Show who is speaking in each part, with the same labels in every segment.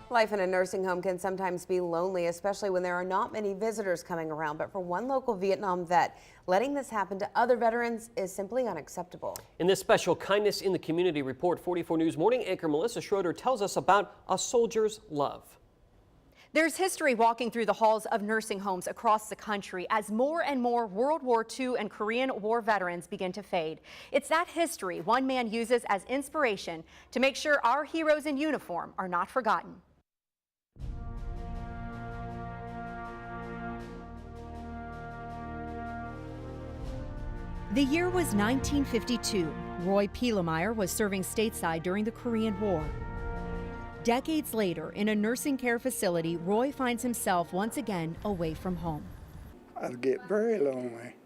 Speaker 1: Life in a nursing home can sometimes be lonely, especially when there are not many visitors coming around. But for one local Vietnam vet, letting this happen to other veterans is simply unacceptable.
Speaker 2: In this special Kindness in the Community report, 44 News Morning anchor Melissa Schroeder tells us about a soldier's love.
Speaker 3: There's history walking through the halls of nursing homes across the country as more and more World War II and Korean War veterans begin to fade. It's that history one man uses as inspiration to make sure our heroes in uniform are not forgotten. The year was 1952. Roy Pielemeyer was serving stateside during the Korean War. Decades later, in a nursing care facility, Roy finds himself once again away from home.
Speaker 4: I get very lonely.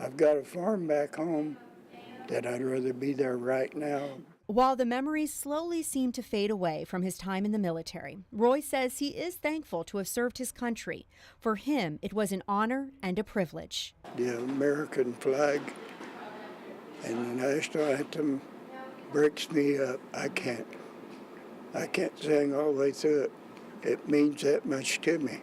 Speaker 4: I've got a farm back home that I'd rather be there right now.
Speaker 3: While the memories slowly seem to fade away from his time in the military, Roy says he is thankful to have served his country. For him, it was an honor and a privilege.
Speaker 4: The American flag and the national anthem breaks me up. I can't sing all the way through it. It means that much to me.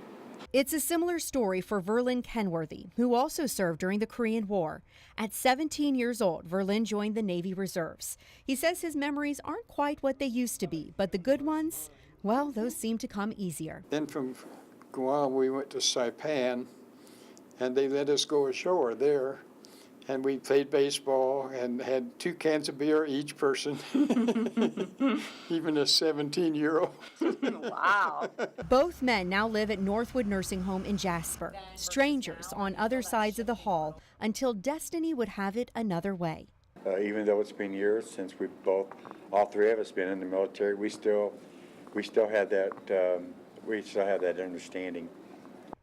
Speaker 3: It's a similar story for Verlin Kenworthy, who also served during the Korean War. At 17 years old, Verlin joined the Navy Reserves. He says his memories aren't quite what they used to be, but the good ones, well, those seem to come easier.
Speaker 5: Then from Guam, we went to Saipan, and they let us go ashore there. And we played baseball and had 2 cans of beer each person, even a 17-year-old.
Speaker 3: Wow. Both men now live at Northwood Nursing Home in Jasper, strangers on other sides of the hall until destiny would have it another way.
Speaker 6: Even though it's been years since all 3 of us been in the military, we still have that understanding.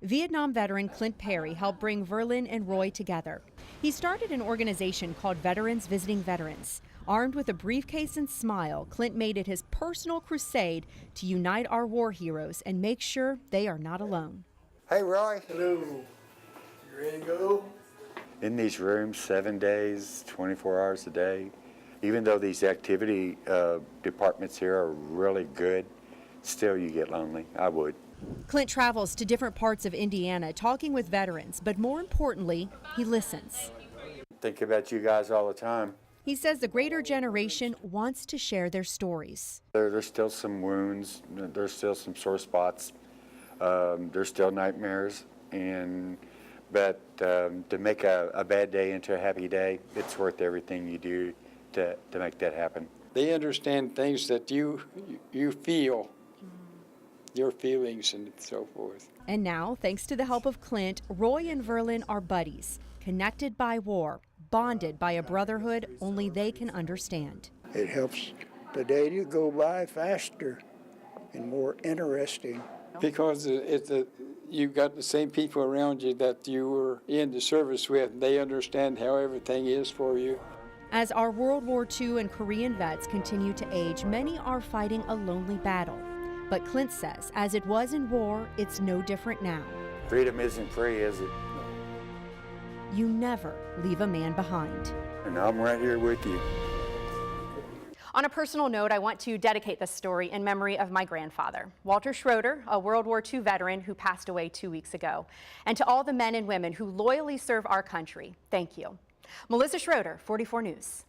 Speaker 3: Vietnam veteran Clint Perry helped bring Verlin and Roy together. He started an organization called Veterans Visiting Veterans. Armed with a briefcase and smile, Clint made it his personal crusade to unite our war heroes and make sure they are not alone.
Speaker 4: Hey, Roy. Hello. You ready to go?
Speaker 6: In these rooms, 7 days, 24 hours a day, even though these activity departments here are really good, still you get lonely. I would.
Speaker 3: Clint travels to different parts of Indiana talking with veterans, but more importantly, he listens.
Speaker 6: Think about you guys all the time.
Speaker 3: He says the greater generation wants to share their stories.
Speaker 6: There's still some wounds, there's still some sore spots, there's still nightmares, but to make a bad day into a happy day, it's worth everything you do to make that happen.
Speaker 5: They understand things that you feel. Your feelings and so forth.
Speaker 3: And now, thanks to the help of Clint, Roy and Verlin are buddies, connected by war, bonded by a brotherhood only they can understand.
Speaker 4: It helps the day to go by faster and more interesting.
Speaker 5: Because you've got the same people around you that you were in the service with. They understand how everything is for you.
Speaker 3: As our World War II and Korean vets continue to age, many are fighting a lonely battle. But Clint says, as it was in war, it's no different now.
Speaker 6: Freedom isn't free, is it?
Speaker 3: You never leave a man behind.
Speaker 6: And I'm right here with you.
Speaker 3: On a personal note, I want to dedicate this story in memory of my grandfather, Walter Schroeder, a World War II veteran who passed away 2 weeks ago. And to all the men and women who loyally serve our country, thank you. Melissa Schroeder, 44 News.